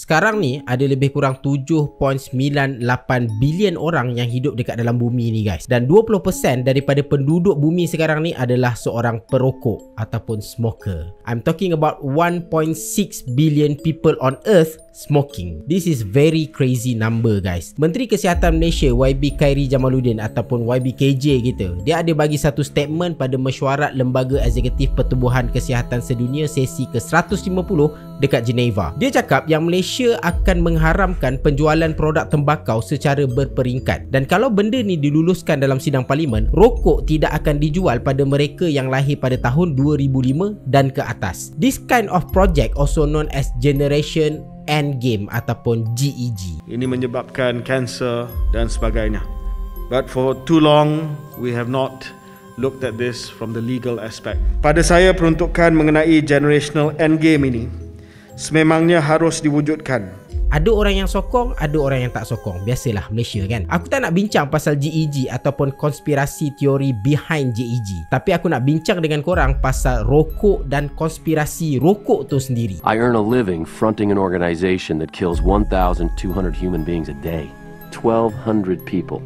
Sekarang ni ada lebih kurang 7.98 bilion orang yang hidup dekat dalam bumi ni guys. Dan 20% daripada penduduk bumi sekarang ni adalah seorang perokok ataupun smoker. I'm talking about 1.6 billion people on earth smoking. This is very crazy number guys. Menteri Kesihatan Malaysia YB Khairi Jamaluddin ataupun YBKJ kita, dia ada bagi satu statement pada mesyuarat Lembaga Eksekutif Pertubuhan Kesihatan Sedunia sesi ke-150 dekat Geneva. Dia cakap yang Malaysia akan mengharamkan penjualan produk tembakau secara berperingkat. Dan kalau benda ni diluluskan dalam sidang parlimen, rokok tidak akan dijual pada mereka yang lahir pada tahun 2005 dan ke atas. This kind of project also known as Generation Endgame ataupun GEG. Ini menyebabkan kanser dan sebagainya. But for too long we have not looked at this from the legal aspect. Pada saya, peruntukan mengenai generational endgame ini sememangnya harus diwujudkan. Ada orang yang sokong, ada orang yang tak sokong. Biasalah Malaysia kan. Aku tak nak bincang pasal GEG ataupun konspirasi teori behind GEG. Tapi aku nak bincang dengan korang pasal rokok dan konspirasi rokok tu sendiri. I earn a living fronting an organization that kills 1,200 human beings a day. 1,200 people.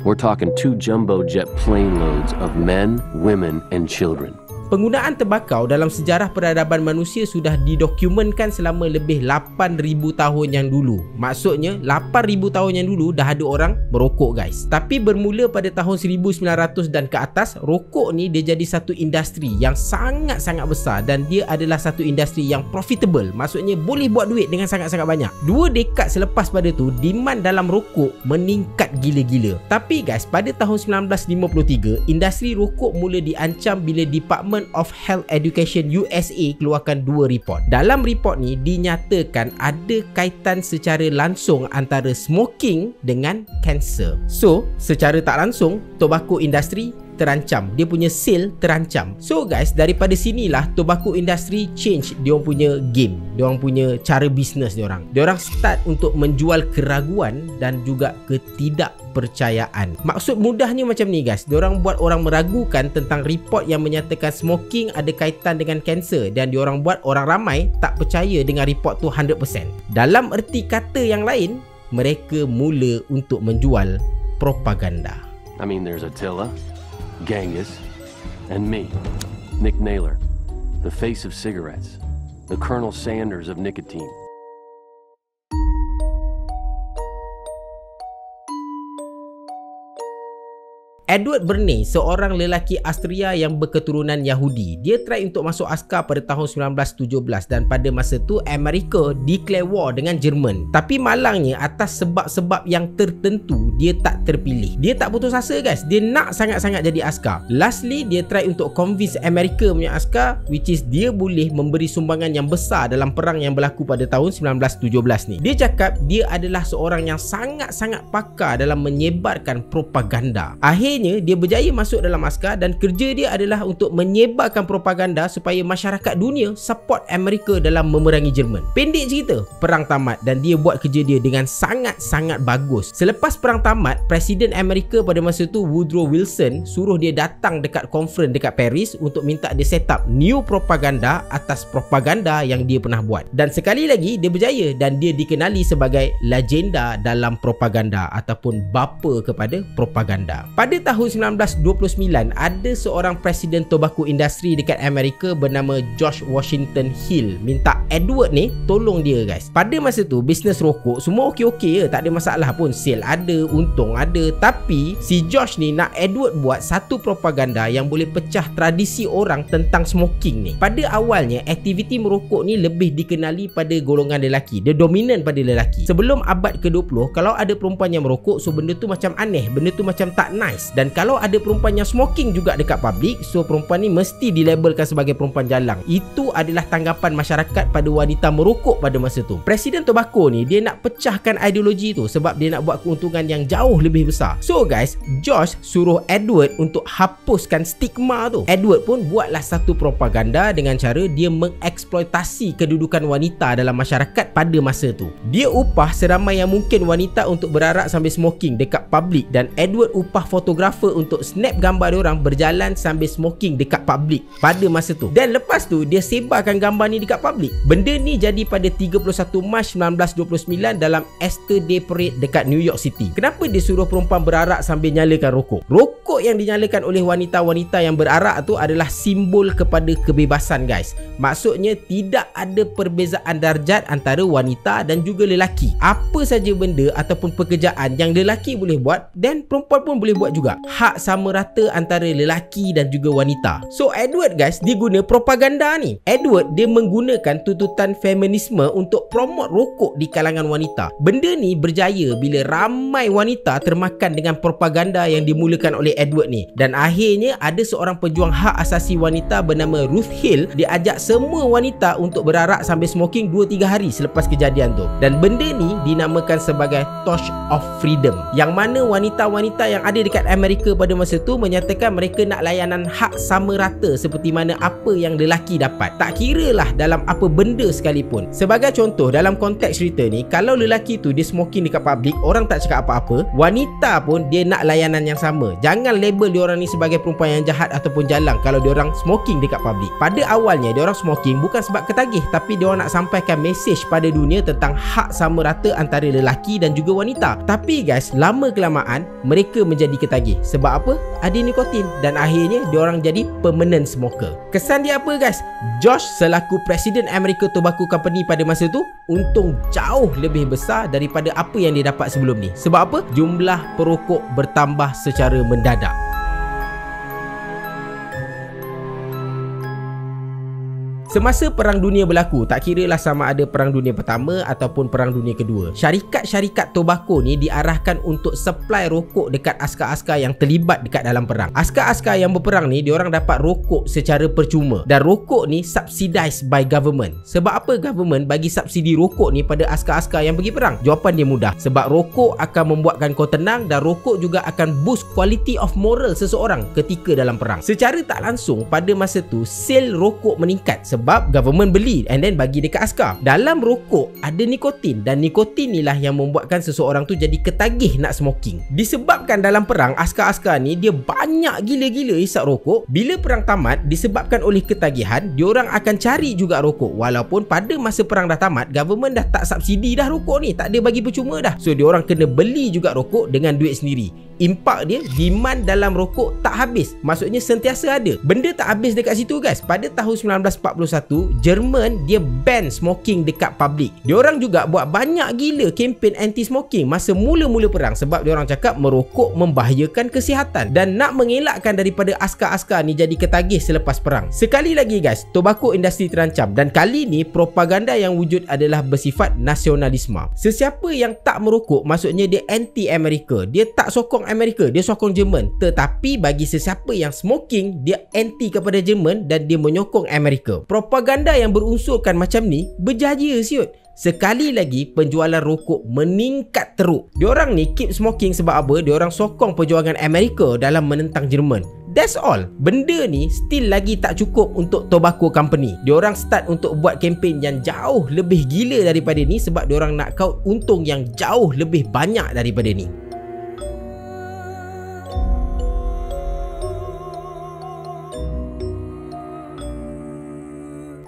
We're talking 2 jumbo jet plane loads of men, women and children. Penggunaan tembakau dalam sejarah peradaban manusia sudah didokumentkan selama lebih 8,000 tahun yang dulu. Maksudnya 8,000 tahun yang dulu dah ada orang merokok guys. Tapi bermula pada tahun 1900 dan ke atas, rokok ni dia jadi satu industri yang sangat-sangat besar dan dia adalah satu industri yang profitable. Maksudnya boleh buat duit dengan sangat-sangat banyak. 2 dekad selepas pada tu, demand dalam rokok meningkat gila-gila. Tapi guys, pada tahun 1953, industri rokok mula diancam bila Department of Health Education USA keluarkan 2 report. Dalam report ni dinyatakan ada kaitan secara langsung antara smoking dengan kanser. So, secara tak langsung, tobacco industry terancam. Dia punya sale terancam. So guys, daripada sinilah tobacco industry change diorang punya game, diorang punya cara bisnes diorang. Diorang start untuk menjual keraguan dan juga ketidakpercayaan. Maksud mudahnya macam ni guys, diorang buat orang meragukan tentang report yang menyatakan smoking ada kaitan dengan kanser dan diorang buat orang ramai tak percaya dengan report tu 100%. Dalam erti kata yang lain, mereka mula untuk menjual propaganda. I mean, there's Attila, Genghis, and me, Nick Naylor, the face of cigarettes, the Colonel Sanders of nicotine. Edward Bernays, seorang lelaki Austria yang berketurunan Yahudi. Dia try untuk masuk askar pada tahun 1917 dan pada masa tu Amerika declare war dengan Jerman. Tapi malangnya atas sebab-sebab yang tertentu dia tak terpilih. Dia tak putus asa guys. Dia nak sangat-sangat jadi askar. Lastly dia try untuk convince Amerika punya askar, which is dia boleh memberi sumbangan yang besar dalam perang yang berlaku pada tahun 1917 ni. Dia cakap dia adalah seorang yang sangat-sangat pakar dalam menyebarkan propaganda. Akhirnya dia berjaya masuk dalam askar dan kerja dia adalah untuk menyebarkan propaganda supaya masyarakat dunia support Amerika dalam memerangi Jerman. Pendek cerita, perang tamat dan dia buat kerja dia dengan sangat-sangat bagus. Selepas perang tamat, Presiden Amerika pada masa tu Woodrow Wilson suruh dia datang dekat conference dekat Paris untuk minta dia set up new propaganda atas propaganda yang dia pernah buat. Dan sekali lagi dia berjaya dan dia dikenali sebagai legenda dalam propaganda ataupun bapa kepada propaganda. Pada tahun 1929 ada seorang presiden tobacco industry dekat Amerika bernama George Washington Hill minta Edward ni tolong dia guys. Pada masa tu bisnes rokok semua okey-okey je, tak ada masalah pun, sale ada, untung ada. Tapi si George ni nak Edward buat satu propaganda yang boleh pecah tradisi orang tentang smoking ni. Pada awalnya aktiviti merokok ni lebih dikenali pada golongan lelaki, dia dominan pada lelaki. Sebelum abad ke-20 kalau ada perempuan yang merokok, so benda tu macam aneh, benda tu macam tak nice. Dan kalau ada perempuan yang smoking juga dekat public, so perempuan ni mesti dilabelkan sebagai perempuan jalang. Itu adalah tanggapan masyarakat pada wanita merokok pada masa tu. Presiden tobacco ni dia nak pecahkan ideologi tu sebab dia nak buat keuntungan yang jauh lebih besar. So guys, George suruh Edward untuk hapuskan stigma tu. Edward pun buatlah satu propaganda dengan cara dia mengeksploitasi kedudukan wanita dalam masyarakat pada masa tu. Dia upah seramai yang mungkin wanita untuk berarak sambil smoking dekat public dan Edward upah fotografer fotografer untuk snap gambar diorang berjalan sambil smoking dekat public pada masa tu. Dan lepas tu dia sebarkan gambar ni dekat public. Benda ni jadi pada 31 Mac 1929 dalam Easter Day Parade dekat New York City. Kenapa dia suruh perempuan berarak sambil nyalakan rokok? Rokok yang dinyalakan oleh wanita-wanita yang berarak tu adalah simbol kepada kebebasan, guys. Maksudnya tidak ada perbezaan darjat antara wanita dan juga lelaki. Apa saja benda ataupun pekerjaan yang lelaki boleh buat dan perempuan pun boleh buat juga. Hak sama rata antara lelaki dan juga wanita. So Edward, guys, dia guna propaganda ni. Edward dia menggunakan tuntutan feminisme untuk promote rokok di kalangan wanita. Benda ni berjaya bila ramai wanita termakan dengan propaganda yang dimulakan oleh Edward ni. Dan akhirnya ada seorang pejuang hak asasi wanita bernama Ruth Hill. Dia ajak semua wanita untuk berarak sambil smoking 2-3 hari selepas kejadian tu. Dan benda ni dinamakan sebagai Torch of Freedom, yang mana wanita-wanita yang ada dekat Amerika pada masa tu menyatakan mereka nak layanan hak sama rata seperti mana apa yang lelaki dapat. Tak kira lah dalam apa benda sekalipun. Sebagai contoh, dalam konteks cerita ni, kalau lelaki tu dia smoking dekat public, orang tak cakap apa-apa, wanita pun dia nak layanan yang sama. Jangan label diorang ni sebagai perempuan yang jahat ataupun jalang kalau diorang smoking dekat public. Pada awalnya diorang smoking bukan sebab ketagih, tapi diorang nak sampaikan mesej pada dunia tentang hak sama rata antara lelaki dan juga wanita. Tapi guys, lama kelamaan mereka menjadi ketagih. Sebab apa? Ada nikotin. Dan akhirnya diorang jadi permanent smoker. Kesan dia apa, guys? Josh selaku Presiden America Tobacco Company pada masa tu untung jauh lebih besar daripada apa yang dia dapat sebelum ni. Sebab apa? Jumlah perokok bertambah secara mendadak. Semasa Perang Dunia berlaku, tak kira lah sama ada Perang Dunia Pertama ataupun Perang Dunia Kedua, syarikat-syarikat tobacco ni diarahkan untuk supply rokok dekat askar-askar yang terlibat dekat dalam perang. Askar-askar yang berperang ni, diorang dapat rokok secara percuma. Dan rokok ni subsidized by government. Sebab apa government bagi subsidi rokok ni pada askar-askar yang pergi perang? Jawapan dia mudah. Sebab rokok akan membuatkan kau tenang dan rokok juga akan boost quality of moral seseorang ketika dalam perang. Secara tak langsung, pada masa tu, sale rokok meningkat sebab government beli and then bagi dekat askar. Dalam rokok ada nikotin dan nikotin inilah yang membuatkan seseorang tu jadi ketagih nak smoking. Disebabkan dalam perang askar-askar ni dia banyak gila-gila isap rokok, bila perang tamat disebabkan oleh ketagihan, diorang akan cari juga rokok. Walaupun pada masa perang dah tamat, government dah tak subsidi dah rokok ni, tak ada bagi percuma dah. So diorang kena beli juga rokok dengan duit sendiri. Impak dia, demand dalam rokok tak habis. Maksudnya sentiasa ada. Benda tak habis dekat situ, guys. Pada tahun 1941, Jerman dia ban smoking dekat public. Diorang juga buat banyak gila kempen anti-smoking masa mula-mula perang sebab diorang cakap merokok membahayakan kesihatan dan nak mengelakkan daripada askar-askar ni jadi ketagih selepas perang. Sekali lagi, guys, tobacco industri terancam dan kali ni propaganda yang wujud adalah bersifat nasionalisme. Sesiapa yang tak merokok, maksudnya dia anti-Amerika. Dia tak sokong Amerika, dia sokong Jerman. Tetapi bagi sesiapa yang smoking, dia anti kepada Jerman dan dia menyokong Amerika. Propaganda yang berunsurkan macam ni berjaya siut. Sekali lagi penjualan rokok meningkat teruk. Diorang ni keep smoking sebab apa? Diorang sokong perjuangan Amerika dalam menentang Jerman. That's all. Benda ni still lagi tak cukup untuk tobacco company. Diorang start untuk buat kempen yang jauh lebih gila daripada ni sebab diorang nak kaut untung yang jauh lebih banyak daripada ni.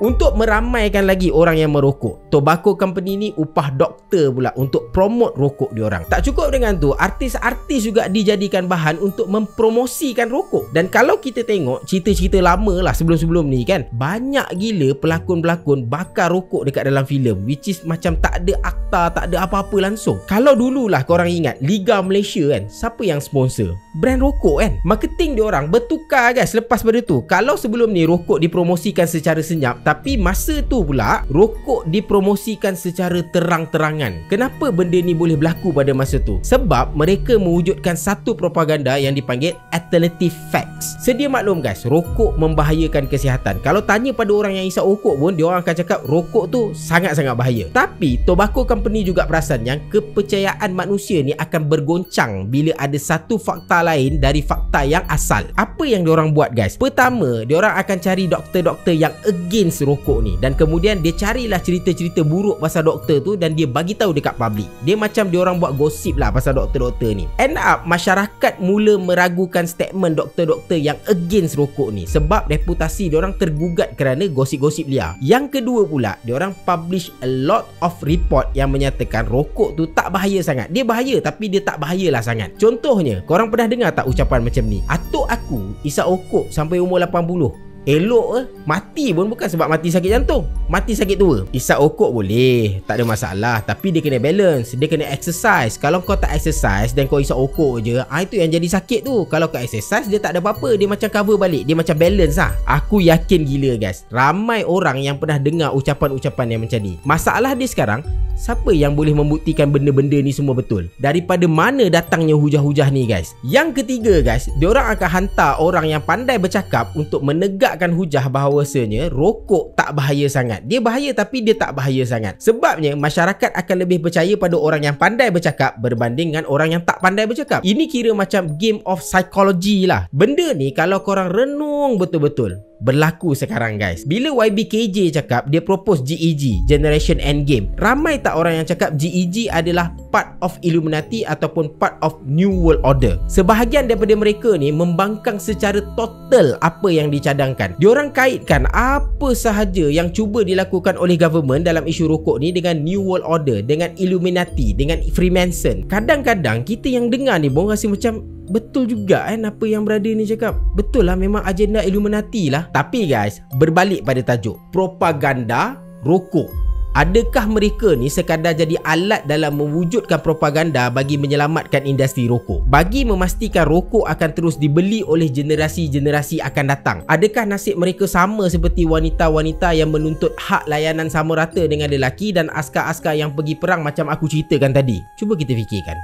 Untuk meramaikan lagi orang yang merokok, tobacco company ni upah doktor pula untuk promote rokok diorang. Tak cukup dengan tu, artis-artis juga dijadikan bahan untuk mempromosikan rokok. Dan kalau kita tengok cerita-cerita lama lah sebelum-sebelum ni kan, banyak gila pelakon-pelakon bakar rokok dekat dalam filem, which is macam tak ada akta, tak ada apa-apa langsung. Kalau dululah korang ingat Liga Malaysia kan, siapa yang sponsor? Brand rokok kan. Marketing diorang bertukar, guys, lepas pada tu. Kalau sebelum ni rokok dipromosikan secara senyap, tapi masa tu pula rokok dipromosikan secara terang-terangan. Kenapa benda ni boleh berlaku pada masa tu? Sebab mereka mewujudkan satu propaganda yang dipanggil alternative facts. Sedia maklum, guys, rokok membahayakan kesihatan. Kalau tanya pada orang yang isap rokok pun, dia orang akan cakap rokok tu sangat-sangat bahaya. Tapi tobacco company juga perasan yang kepercayaan manusia ni akan bergoncang bila ada satu fakta lain dari fakta yang asal. Apa yang diorang buat, guys? Pertama, diorang akan cari doktor-doktor yang against rokok ni dan kemudian dia carilah cerita-cerita cerita buruk pasal doktor tu dan dia bagi tahu dekat public. Dia macam dia orang buat gosip lah pasal doktor-doktor ni. End up masyarakat mula meragukan statement doktor-doktor yang against rokok ni sebab reputasi dia orang tergugat kerana gosip-gosip liar. Yang kedua pula, dia orang publish a lot of report yang menyatakan rokok tu tak bahaya sangat. Dia bahaya tapi dia tak bahayalah sangat. Contohnya, korang pernah dengar tak ucapan macam ni? Atuk aku isap rokok sampai umur 80. Elok mati pun bukan sebab mati sakit jantung, mati sakit tua. Isap rokok boleh, tak ada masalah, tapi dia kena balance, dia kena exercise. Kalau kau tak exercise dan kau isap rokok je, itu yang jadi sakit tu. Kalau kau exercise, dia tak ada apa-apa, dia macam cover balik, dia macam balance lah. Aku yakin gila guys, ramai orang yang pernah dengar ucapan-ucapan yang macam ni. Masalah dia sekarang, siapa yang boleh membuktikan benda-benda ni semua betul? Daripada mana datangnya hujah-hujah ni guys? Yang ketiga guys, diorang akan hantar orang yang pandai bercakap untuk menegakkan hujah bahawasanya rokok tak bahaya sangat. Dia bahaya tapi dia tak bahaya sangat. Sebabnya masyarakat akan lebih percaya pada orang yang pandai bercakap berbanding dengan orang yang tak pandai bercakap. Ini kira macam game of psychology lah. Benda ni kalau korang renung betul-betul, berlaku sekarang guys. Bila YBKJ cakap dia propose GEG, Generation Endgame, ramai tak orang yang cakap GEG adalah part of Illuminati ataupun part of New World Order? Sebahagian daripada mereka ni membangkang secara total apa yang dicadangkan. Diorang kaitkan apa sahaja yang cuba dilakukan oleh government dalam isu rokok ni dengan New World Order, dengan Illuminati, dengan Freemason. Kadang-kadang kita yang dengar ni pun rasa macam betul juga apa yang brother ni cakap. Betul lah, memang agenda Illuminati lah. Tapi guys, berbalik pada tajuk propaganda rokok. Adakah mereka ni sekadar jadi alat dalam mewujudkan propaganda bagi menyelamatkan industri rokok? Bagi memastikan rokok akan terus dibeli oleh generasi-generasi akan datang. Adakah nasib mereka sama seperti wanita-wanita yang menuntut hak layanan sama rata dengan lelaki dan askar-askar yang pergi perang macam aku ceritakan tadi? Cuba kita fikirkan.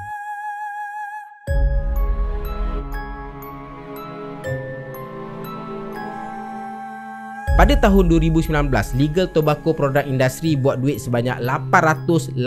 Pada tahun 2019, legal tobacco product industry buat duit sebanyak 818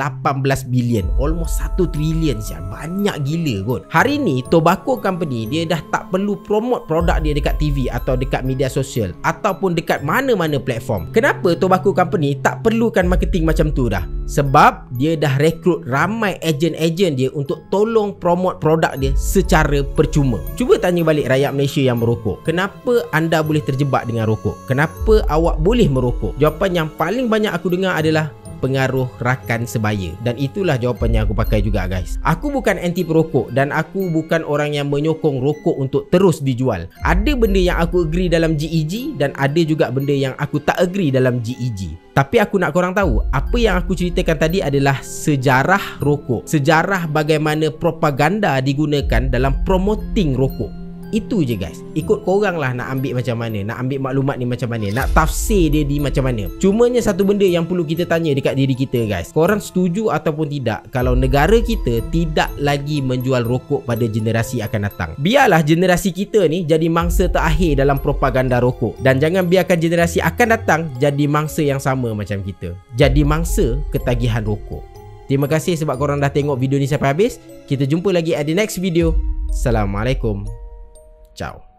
bilion. Almost 1 trilion siap. Banyak gila kot. Hari ni, tobacco company dia dah tak perlu promote produk dia dekat TV atau dekat media sosial ataupun dekat mana-mana platform. Kenapa tobacco company tak perlukan marketing macam tu dah? Sebab dia dah rekrut ramai ejen-ejen dia untuk tolong promote produk dia secara percuma. Cuba tanya balik rakyat Malaysia yang merokok. Kenapa anda boleh terjebak dengan rokok? Kenapa awak boleh merokok? Jawapan yang paling banyak aku dengar adalah pengaruh rakan sebaya. Dan itulah jawapan yang aku pakai juga guys. Aku bukan anti perokok dan aku bukan orang yang menyokong rokok untuk terus dijual. Ada benda yang aku agree dalam GEG dan ada juga benda yang aku tak agree dalam GEG. Tapi aku nak korang tahu, apa yang aku ceritakan tadi adalah sejarah rokok. Sejarah bagaimana propaganda digunakan dalam promoting rokok. Itu je guys. Ikut korang lah nak ambil macam mana, nak ambil maklumat ni macam mana, nak tafsir dia di macam mana. Cumanya satu benda yang perlu kita tanya dekat diri kita guys, korang setuju ataupun tidak kalau negara kita tidak lagi menjual rokok pada generasi akan datang? Biarlah generasi kita ni jadi mangsa terakhir dalam propaganda rokok, dan jangan biarkan generasi akan datang jadi mangsa yang sama macam kita, jadi mangsa ketagihan rokok. Terima kasih sebab korang dah tengok video ni sampai habis. Kita jumpa lagi at the next video. Assalamualaikum. Ciao.